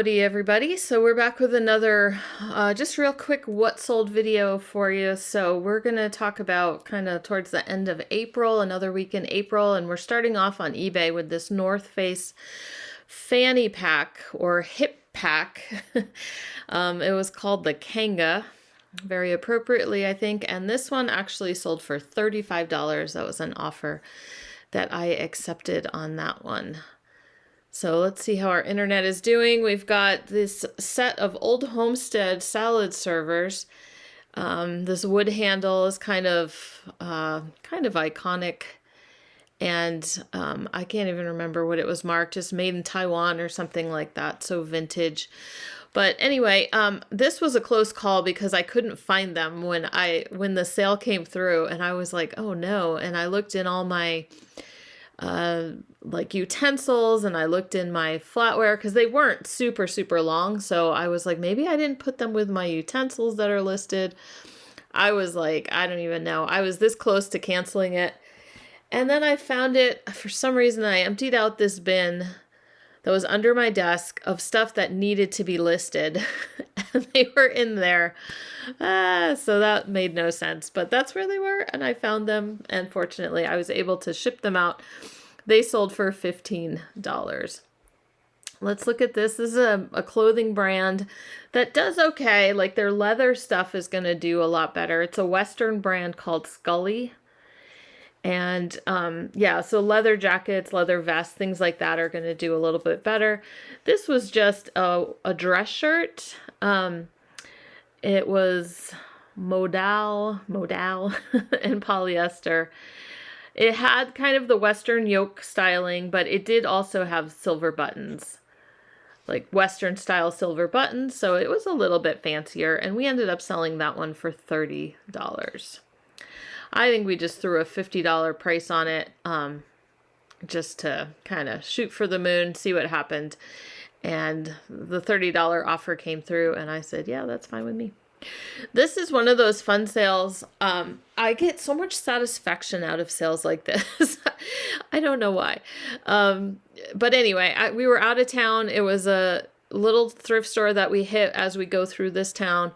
Howdy everybody. So we're back with another just real quick what sold video for you. So we're going to talk about kind of towards the end of April, another week in April, and we're starting off on eBay with this North Face fanny pack or hip pack. It was called the Kanga, very appropriately I think, and this one actually sold for $35. That was an offer that I accepted on that one. So let's see how our internet is doing. We've got this set of Old Homestead salad servers. This wood handle is kind of iconic, and I can't even remember what it was marked, just made in Taiwan or something like that. So vintage. But anyway, this was a close call because I couldn't find them when the sale came through, and I was like, oh no. And I looked in all my like utensils, and I looked in my flatware because they weren't super long. So I was like, maybe I didn't put them with my utensils that are listed. I was like, I don't even know. I was this close to canceling it. And then I found it for some reason. I emptied out this bin that was under my desk of stuff that needed to be listed. And they were in there. So that made no sense, but that's where they were. And I found them. And fortunately, I was able to ship them out. They sold for $15. Let's look at this. This is a clothing brand that does okay. Like their leather stuff is going to do a lot better. It's a Western brand called Scully. And yeah, so leather jackets, leather vests, things like that are going to do a little bit better. This was just a dress shirt. It was modal and polyester. It had kind of the Western yoke styling, but it did also have silver buttons, like Western style silver buttons. So it was a little bit fancier, and we ended up selling that one for $30. I think we just threw a $50 price on it, just to kind of shoot for the moon, see what happened. And the $30 offer came through, and I said, yeah, that's fine with me. This is one of those fun sales. I get so much satisfaction out of sales like this. I don't know why. But anyway, we were out of town. It was a little thrift store that we hit as we go through this town,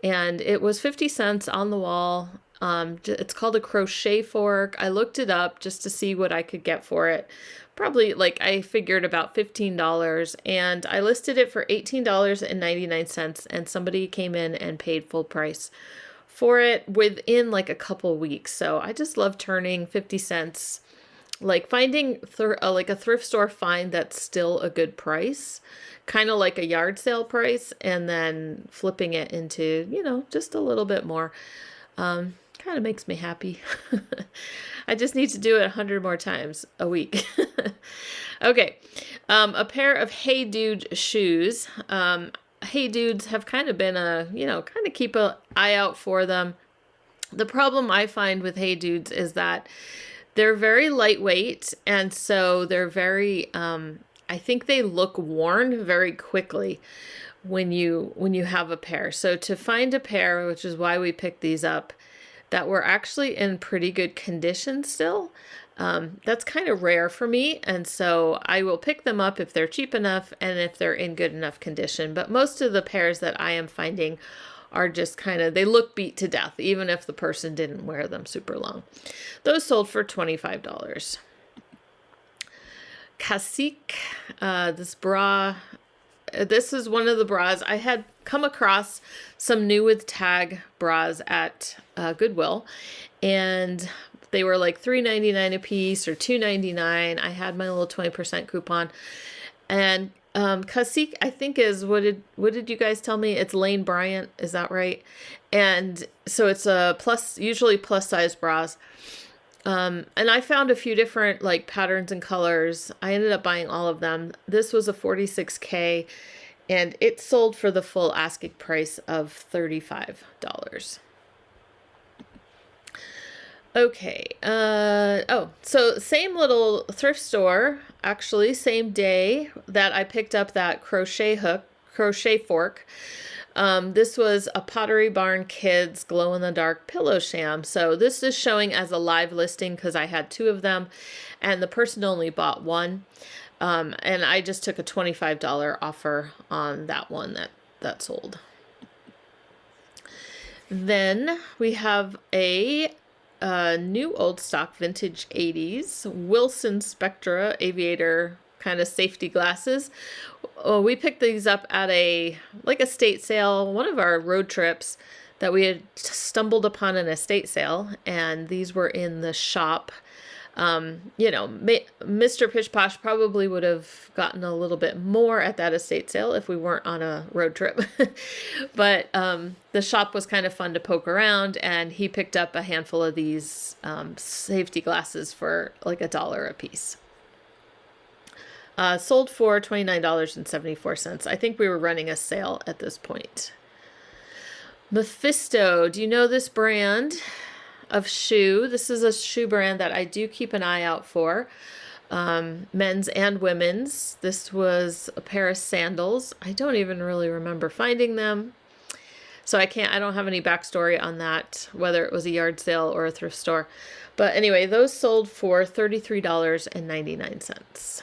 and it was 50 cents on the wall. It's called a crochet fork. I looked it up just to see what I could get for it. Probably, like, I figured about $15, and I listed it for $18.99, and somebody came in and paid full price for it within like a couple weeks. So I just love turning 50 cents, like finding like a thrift store find that's still a good price, kind of like a yard sale price, and then flipping it into, you know, just a little bit more. Kind of makes me happy. I just need to do it 100 more times a week. Okay. A pair of Hey Dude shoes. Hey Dudes have kind of been kind of keep an eye out for them. The problem I find with Hey Dudes is that they're very lightweight, and so they're very, I think they look worn very quickly when you have a pair. So to find a pair, which is why we picked these up, that were actually in pretty good condition still, that's kind of rare for me. And so I will pick them up if they're cheap enough and if they're in good enough condition. But most of the pairs that I am finding are just they look beat to death, even if the person didn't wear them super long. Those sold for $25. Cacique, this bra. This is one of the bras. I had come across some new with tag bras at Goodwill, and they were like $3.99 a piece or $2.99. I had my little 20% coupon, and Cacique, I think, is what did you guys tell me? It's Lane Bryant, is that right? And so it's usually plus size bras. And I found a few different like patterns and colors. I ended up buying all of them. This was a 46K, and it sold for the full asking price of $35. Okay. So same little thrift store, actually, same day that I picked up that crochet fork. This was a Pottery Barn Kids glow-in-the-dark pillow sham. So this is showing as a live listing because I had two of them, and the person only bought one. And I just took a $25 offer on that one that sold. Then we have a new old stock vintage 80s Wilson Spectra aviator kind of safety glasses. We picked these up at a estate sale, one of our road trips that we had stumbled upon an estate sale, and these were in the shop. Mr. Pish Posh probably would have gotten a little bit more at that estate sale if we weren't on a road trip. But the shop was kind of fun to poke around, and he picked up a handful of these safety glasses for like $1 a piece. Sold for $29.74. I think we were running a sale at this point. Mephisto, do you know this brand of shoe? This is a shoe brand that I do keep an eye out for, men's and women's. This was a pair of sandals. I don't even really remember finding them, so I don't have any backstory on that, whether it was a yard sale or a thrift store. But anyway, those sold for $33.99.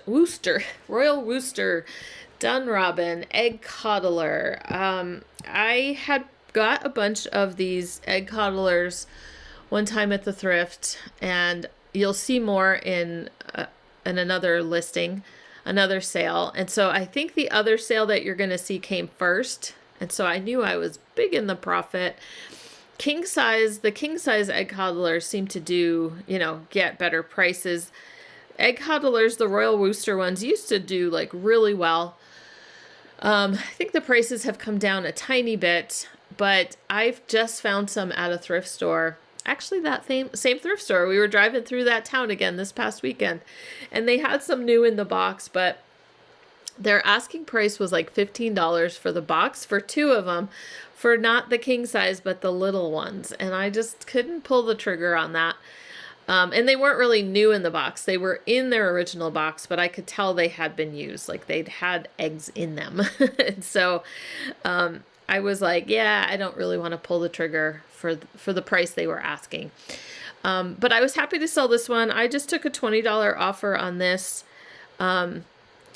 Worcester, Royal Worcester Dunrobin egg coddler. I had got a bunch of these egg coddlers one time at the thrift, and you'll see more in another listing, another sale. And so I think the other sale that you're going to see came first, and so I knew I was big in the profit. The king size egg coddlers seem to get better prices. Egg coddlers, the Royal Worcester ones, used to do like really well. I think the prices have come down a tiny bit, but I've just found some at a thrift store. Actually, that same thrift store. We were driving through that town again this past weekend, and they had some new in the box, but their asking price was like $15 for the box for 2 of them, for not the king size, but the little ones. And I just couldn't pull the trigger on that. And they weren't really new in the box. They were in their original box, but I could tell they had been used. Like they'd had eggs in them. And so I was like, yeah, I don't really want to pull the trigger for the price they were asking. But I was happy to sell this one. I just took a $20 offer on this.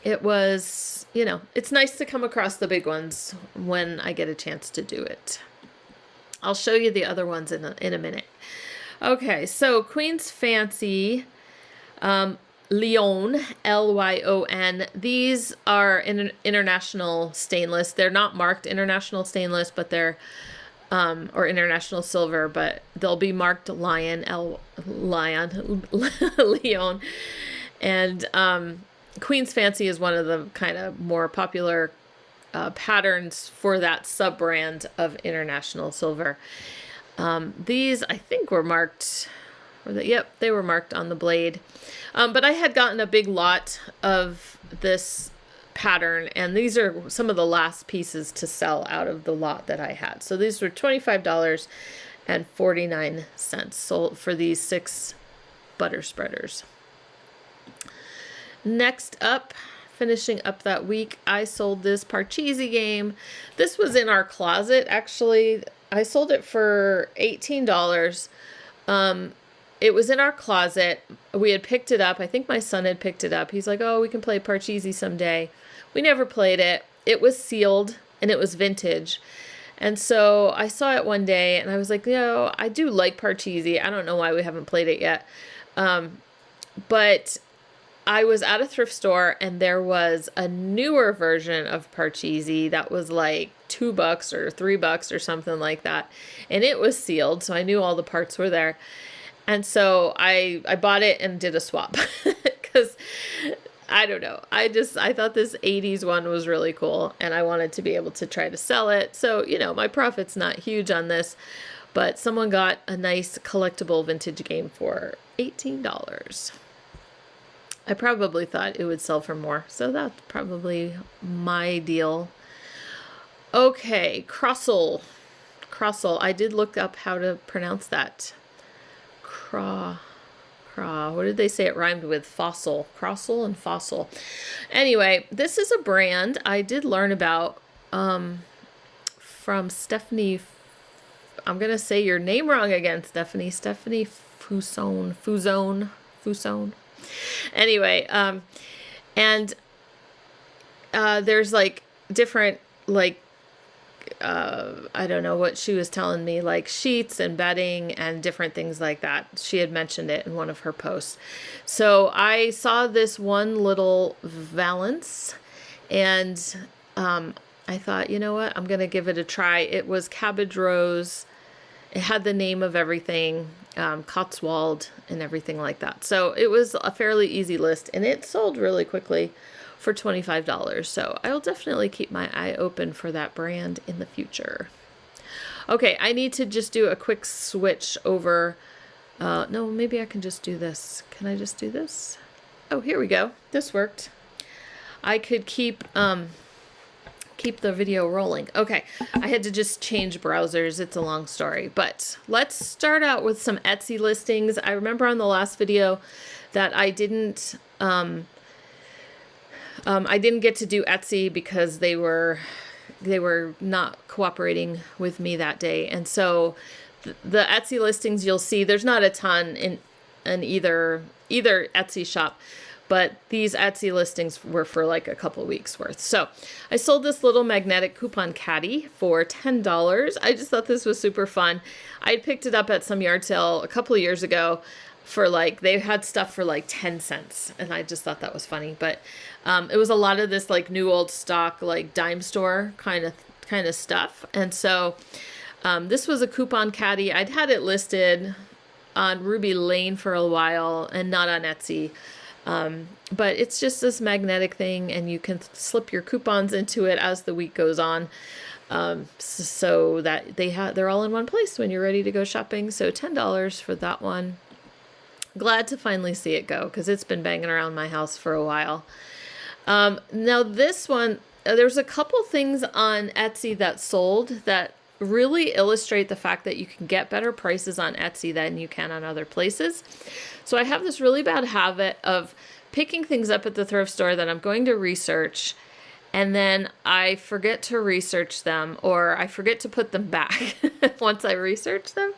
It was, it's nice to come across the big ones when I get a chance to do it. I'll show you the other ones in a minute. Okay, so Queen's Fancy, Lyon, Lyon. These are international stainless. They're not marked international stainless, but they're, or international silver, but they'll be marked Lyon. And Queen's Fancy is one of the kind of more popular patterns for that sub-brand of international silver. These I think were marked, they were marked on the blade. But I had gotten a big lot of this pattern, and these are some of the last pieces to sell out of the lot that I had. So these were $25.49 sold for these 6 butter spreaders. Next up, finishing up that week, I sold this Parcheesi game. This was in our closet, actually. I sold it for $18. It was in our closet. We had picked it up. I think my son had picked it up. He's like, oh, we can play Parcheesi someday. We never played it. It was sealed, and it was vintage. And so I saw it one day, and I was like, I do like Parcheesi. I don't know why we haven't played it yet. But I was at a thrift store, and there was a newer version of Parcheesi that was like $2 or $3 or something like that. And it was sealed, so I knew all the parts were there. And so I bought it and did a swap because I don't know. I thought this 80s one was really cool, and I wanted to be able to try to sell it. So, my profit's not huge on this, but someone got a nice collectible vintage game for $18. I probably thought it would sell for more, so that's probably my deal. Okay, Crossel. I did look up how to pronounce that. What did they say it rhymed with? Fossil. Crossel and fossil. Anyway, this is a brand I did learn about from Stephanie. I'm going to say your name wrong again, Stephanie. Stephanie Fusone. Anyway, and there's like different, like, I don't know what she was telling me, like sheets and bedding and different things like that. She had mentioned it in one of her posts. So I saw this one little valance, and I thought, you know what, I'm going to give it a try. It was cabbage rose. It had the name of everything, Cotswold and everything like that. So it was a fairly easy list, and it sold really quickly for $25. So I'll definitely keep my eye open for that brand in the future. Okay, I need to just do a quick switch over. No, maybe I can just do this. Can I just do this? Oh, here we go. This worked. I could keep the video rolling. Okay, I had to just change browsers. It's a long story, but let's start out with some Etsy listings. I remember on the last video that I didn't get to do Etsy because they were not cooperating with me that day. And so the Etsy listings you'll see, there's not a ton in either Etsy shop, but these Etsy listings were for like a couple weeks worth. So I sold this little magnetic coupon caddy for $10. I just thought this was super fun. I picked it up at some yard sale a couple of years ago for like, they had stuff for like 10 cents. And I just thought that was funny. But it was a lot of this like new old stock, like dime store kind of stuff. And so this was a coupon caddy. I'd had it listed on Ruby Lane for a while and not on Etsy. But it's just this magnetic thing, and you can slip your coupons into it as the week goes on, so that they're all in one place when you're ready to go shopping. So $10 for that one. Glad to finally see it go, because it's been banging around my house for a while. Now this one, there's a couple things on Etsy that sold that really illustrate the fact that you can get better prices on Etsy than you can on other places. So I have this really bad habit of picking things up at the thrift store that I'm going to research, and then I forget to research them, or I forget to put them back once I research them.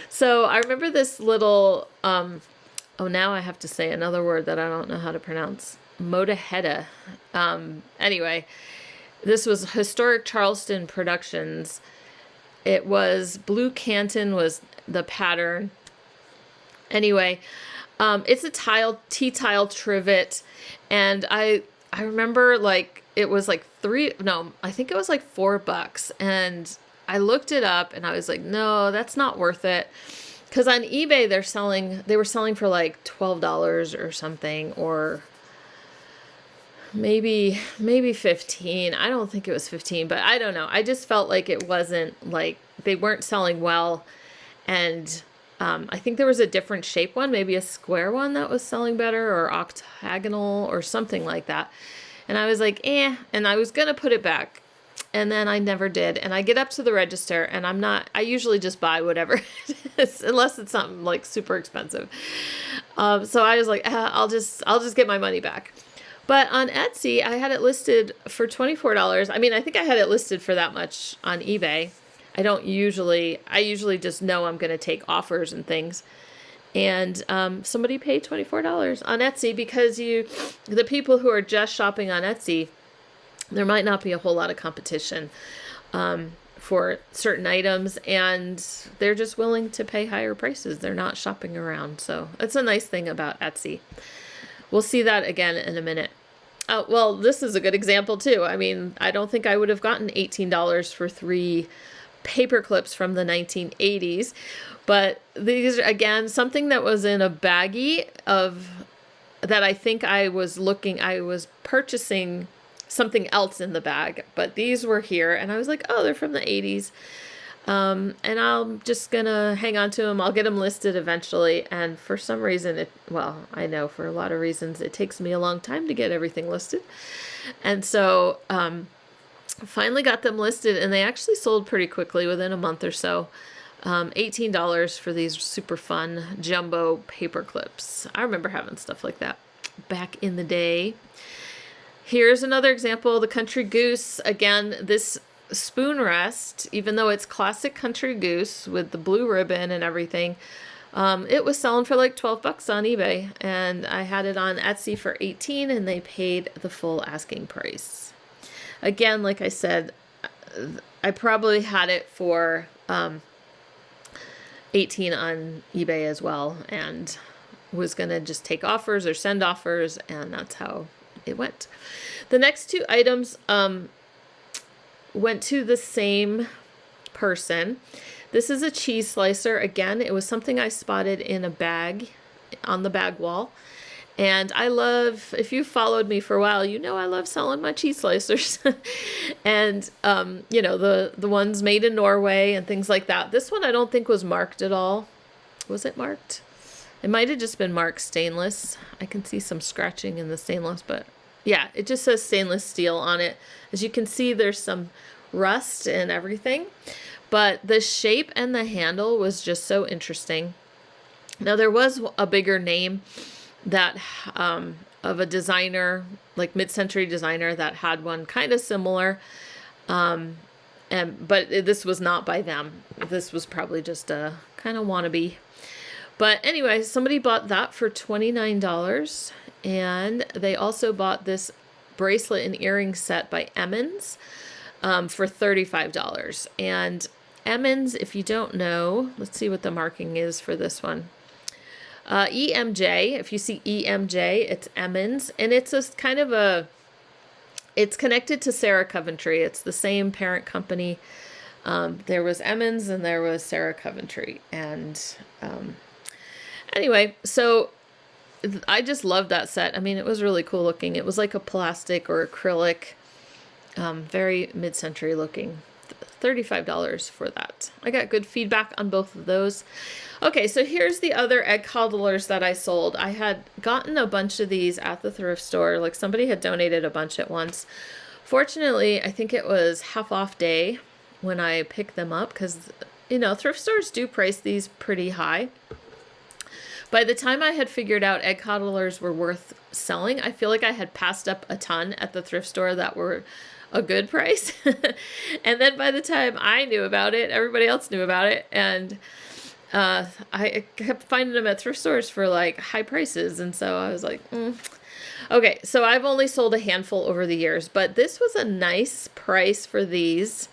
So I remember this little, now I have to say another word that I don't know how to pronounce, Motaheda. Anyway, this was Historic Charleston Productions. It was Blue Canton was the pattern. Anyway, it's a T-tile trivet, and I remember like it was like I think it was like $4, and I looked it up and I was like, no, that's not worth it, because on eBay they were selling for like $12 or something, or maybe 15. I don't think it was 15, but I don't know. I just felt like it wasn't, like, they weren't selling well. And I think there was a different shape one, maybe a square one that was selling better, or octagonal or something like that. And I was like, and I was going to put it back. And then I never did. And I get up to the register, and I usually just buy whatever it is, unless it's something like super expensive. So I was like, I'll just get my money back. But on Etsy, I had it listed for $24. I mean, I think I had it listed for that much on eBay. I usually just know I'm going to take offers and things. And somebody paid $24 on Etsy, because the people who are just shopping on Etsy, there might not be a whole lot of competition for certain items, and they're just willing to pay higher prices. They're not shopping around. So that's a nice thing about Etsy. We'll see that again in a minute. Well, this is a good example too. I mean, I don't think I would have gotten $18 for 3 paper clips from the 1980s, but these are, again, something that was in a baggie that I think I was purchasing something else in the bag, but these were here, and I was like, oh, they're from the 80s. And I'm just gonna hang on to them. I'll get them listed eventually. And for some reason, I know for a lot of reasons, it takes me a long time to get everything listed. And so, finally got them listed, and they actually sold pretty quickly within a month or so. $18 for these super fun jumbo paper clips. I remember having stuff like that back in the day. Here's another example, the Country Goose. Again, this spoon rest, even though it's classic Country Goose with the blue ribbon and everything, It was selling for like 12 bucks on eBay, and I had it on Etsy for 18, and they paid the full asking price. Again, like I said, I probably had it for 18 on eBay as well, and was gonna just take offers or send offers, and that's how it went. The next two items went to the same person. This is a cheese slicer. Again, it was something I spotted in a bag on the bag wall. And I love, if you followed me for a while, you know I love selling my cheese slicers. And, you know, the ones made in Norway and things like that. This one I don't think was marked at all. Was it marked? It might have just been marked stainless. I can see some scratching in the stainless, but yeah, it just says stainless steel on it. As you can see, there's some rust and everything. But the shape and the handle was just so interesting. Now, there was a bigger name that of a designer, like mid-century designer, that had one kind of similar. But this was not by them. This was probably just a kind of wannabe. But anyway, somebody bought that for $29. And they also bought this bracelet and earring set by Emmons for $35. And Emmons, if you don't know, let's see what the marking is for this one. EMJ, if you see EMJ, it's Emmons, and it's a kind of it's connected to Sarah Coventry. It's the same parent company. There was Emmons and there was Sarah Coventry. And anyway, so I just loved that set. I mean, it was really cool looking. It was like a plastic or acrylic, very mid-century looking. $35 for that. I got good feedback on both of those. Okay, so here's the other egg coddlers that I sold. I had gotten a bunch of these at the thrift store. Like somebody had donated a bunch at once. Fortunately, I think it was half off day when I picked them up because, you know, thrift stores do price these pretty high. By the time I had figured out egg coddlers were worth selling, I feel like I had passed up a ton at the thrift store that were a good price. And then by the time I knew about it, everybody else knew about it. And I kept finding them at thrift stores for like high prices. And so I was like, Okay, so I've only sold a handful over the years, but this was a nice price for these.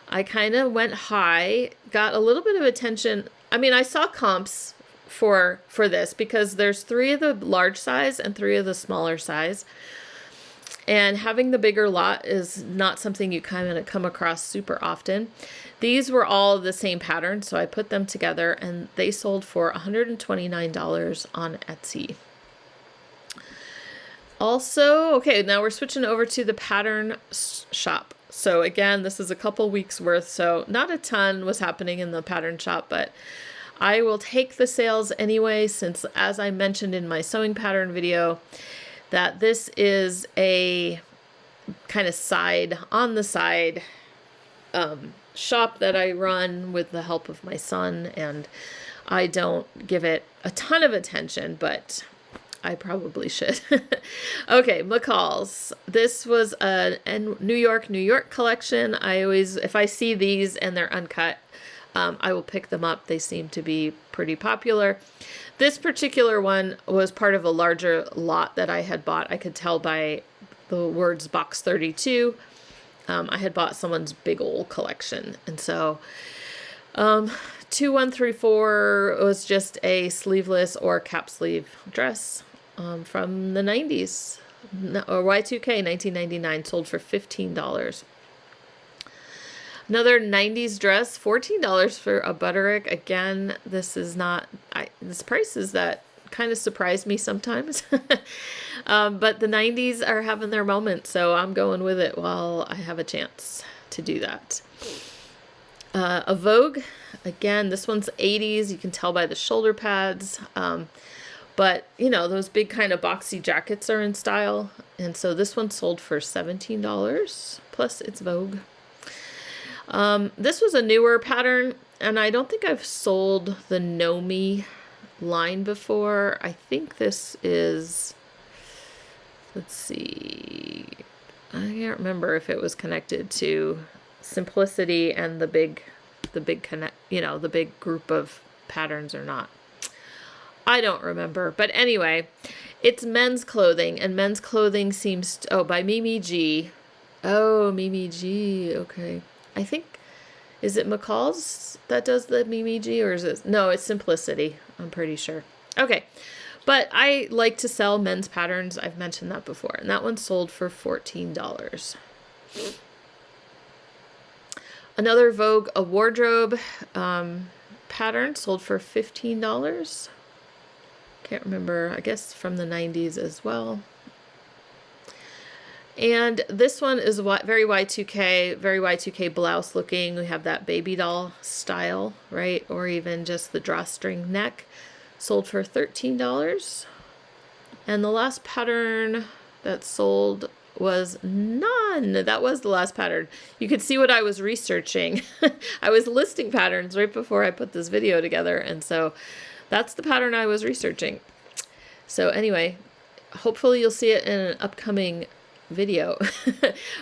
I kind of went high, got a little bit of attention. I mean, I saw comps for this because there's 3 of the large size and 3 of the smaller size. And having the bigger lot is not something you kind of come across super often. These were all the same pattern, so I put them together and they sold for $129 on Etsy. Also, okay, now we're switching over to the pattern shop. So again, this is a couple weeks worth, so not a ton was happening in the pattern shop, but I will take the sales anyway, since as I mentioned in my sewing pattern video, that this is a kind of on the side shop that I run with the help of my son, and I don't give it a ton of attention, but I probably should. Okay, McCall's. This was a New York collection. I always, if I see these and they're uncut, I will pick them up. They seem to be pretty popular. This particular one was part of a larger lot that I had bought. I could tell by the words box 32. I had bought someone's big old collection. And so 2134 was just a sleeveless or cap sleeve dress from the 90s, or Y2K 1999, sold for $15. Another 90s dress, $14 for a butterick. Again, this is not, this price is that kind of surprised me sometimes. But the 90s are having their moment, so I'm going with it while I have a chance to do that. A Vogue, again, this one's 80s. You can tell by the shoulder pads. But, you know, those big kind of boxy jackets are in style. And so this one sold for $17, plus it's Vogue. This was a newer pattern, and I don't think I've sold the Know Me line before. I think this is, let's see, I can't remember if it was connected to Simplicity and the big connect, you know, the big group of patterns or not. I don't remember. But anyway, it's men's clothing, and men's clothing seems, oh, by Mimi G. Oh, Mimi G. Okay. I think, is it McCall's that does the Mimi G, or is it, no, it's Simplicity. I'm pretty sure. Okay. But I like to sell men's patterns. I've mentioned that before. And that one sold for $14. Another Vogue, a wardrobe pattern, sold for $15. Can't remember. I guess from the 90s as well. And this one is very Y2K blouse looking. We have that baby doll style, right? Or even just the drawstring neck. Sold for $13. And the last pattern that sold was none. That was the last pattern. You could see what I was researching. I was listing patterns right before I put this video together. And so that's the pattern I was researching. So anyway, hopefully you'll see it in an upcoming video.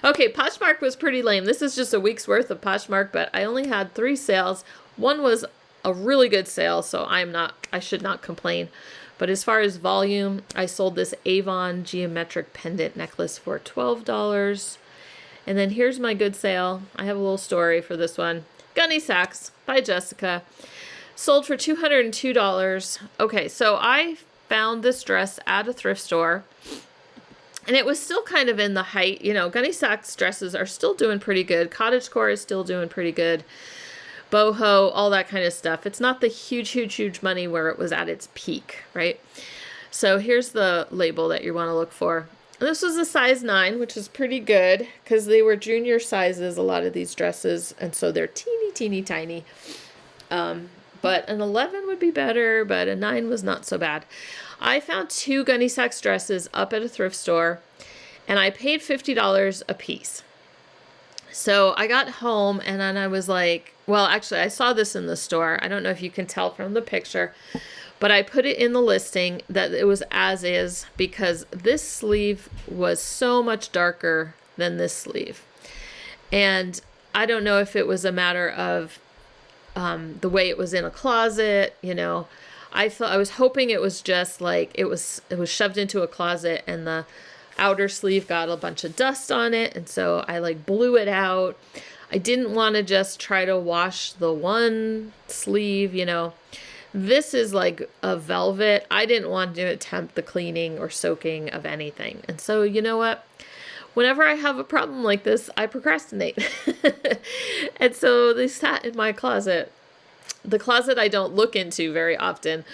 Okay, Poshmark was pretty lame. This is just a week's worth of Poshmark, but I only had 3 sales. One was a really good sale, so I should not complain. But as far as volume, I sold this Avon geometric pendant necklace for $12. And then here's my good sale. I have a little story for this one. Gunny Sacks by Jessica. Sold for $202. Okay, so I found this dress at a thrift store. And it was still kind of in the height. You know, Gunny Sacks dresses are still doing pretty good. Cottagecore is still doing pretty good. Boho, all that kind of stuff. It's not the huge money where it was at its peak, right? So here's the label that you want to look for. This was a size 9, which is pretty good because they were junior sizes, a lot of these dresses. And so they're teeny tiny. But an 11 would be better, but a 9 was not so bad. I found 2 Gunny Sacks dresses up at a thrift store, and I paid $50 a piece. So I got home, and then I was like, well, actually, I saw this in the store. I don't know if you can tell from the picture, but I put it in the listing that it was as is because this sleeve was so much darker than this sleeve. And I don't know if it was a matter of the way it was in a closet, you know. I was hoping it was just like it was shoved into a closet and the outer sleeve got a bunch of dust on it, and so I like blew it out. I didn't want to just try to wash the one sleeve, you know. This is like a velvet. I didn't want to attempt the cleaning or soaking of anything. And so, you know what? Whenever I have a problem like this, I procrastinate. And so they sat in my closet. The closet I don't look into very often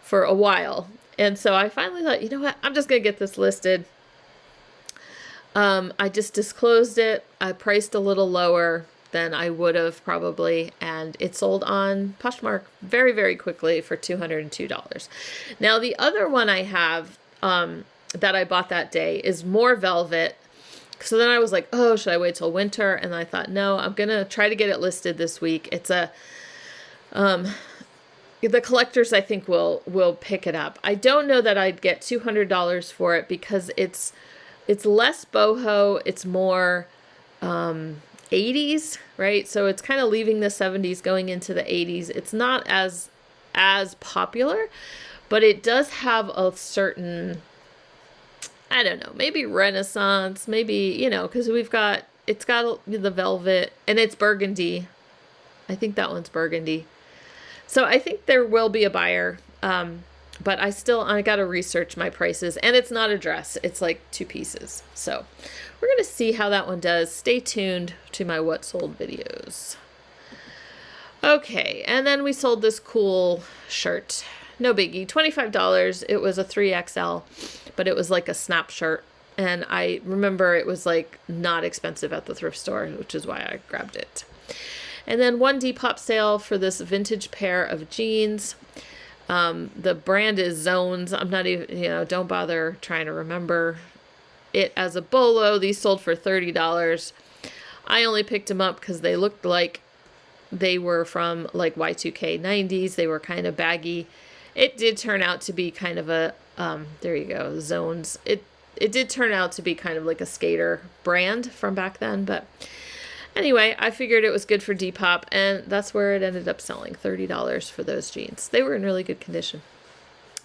for a while. And so I finally thought, you know what? I'm just going to get this listed. I just disclosed it. I priced a little lower than I would have probably. And it sold on Poshmark very quickly for $202. Now, the other one I have that I bought that day is more velvet. So then I was like, oh, should I wait till winter? And I thought, no, I'm going to try to get it listed this week. It's a... the collectors I think will pick it up. I don't know that I'd get $200 for it because it's less boho, it's more 80s, right? So it's kind of leaving the 70s going into the 80s. It's not as popular, but it does have a certain, I don't know, maybe Renaissance, maybe, you know, because it's got the velvet and it's burgundy. I think that one's burgundy. So I think there will be a buyer, but I got to research my prices, and it's not a dress. It's like 2 pieces. So we're going to see how that one does. Stay tuned to my What Sold videos. Okay, and then we sold this cool shirt. No biggie, $25. It was a 3XL, but it was like a snap shirt. And I remember it was like not expensive at the thrift store, which is why I grabbed it. And then one Depop sale for this vintage pair of jeans. The brand is Zones. I'm not even, you know, don't bother trying to remember it as a bolo. These sold for $30. I only picked them up because they looked like they were from like Y2K 90s. They were kind of baggy. It did turn out to be kind of a, there you go, Zones. It did turn out to be kind of like a skater brand from back then, but anyway, I figured it was good for Depop, and that's where it ended up selling, $30 for those jeans. They were in really good condition.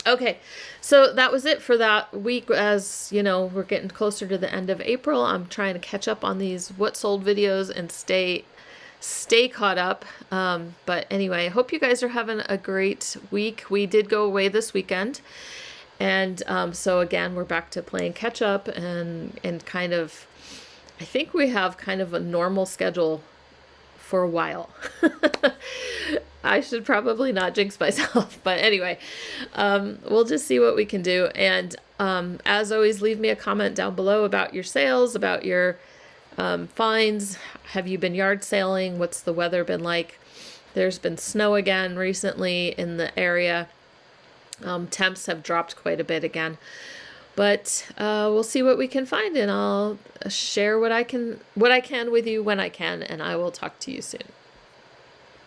Okay, so that was it for that week. As you know, we're getting closer to the end of April. I'm trying to catch up on these what sold videos and stay caught up. But anyway, I hope you guys are having a great week. We did go away this weekend, and so again, we're back to playing catch up and kind of, I think we have kind of a normal schedule for a while. I should probably not jinx myself, but anyway, we'll just see what we can do. And as always, leave me a comment down below about your sales, about your finds. Have you been yard sailing? What's the weather been like? There's been snow again recently in the area. Temps have dropped quite a bit again. But we'll see what we can find, and I'll share what I can with you when I can, and I will talk to you soon.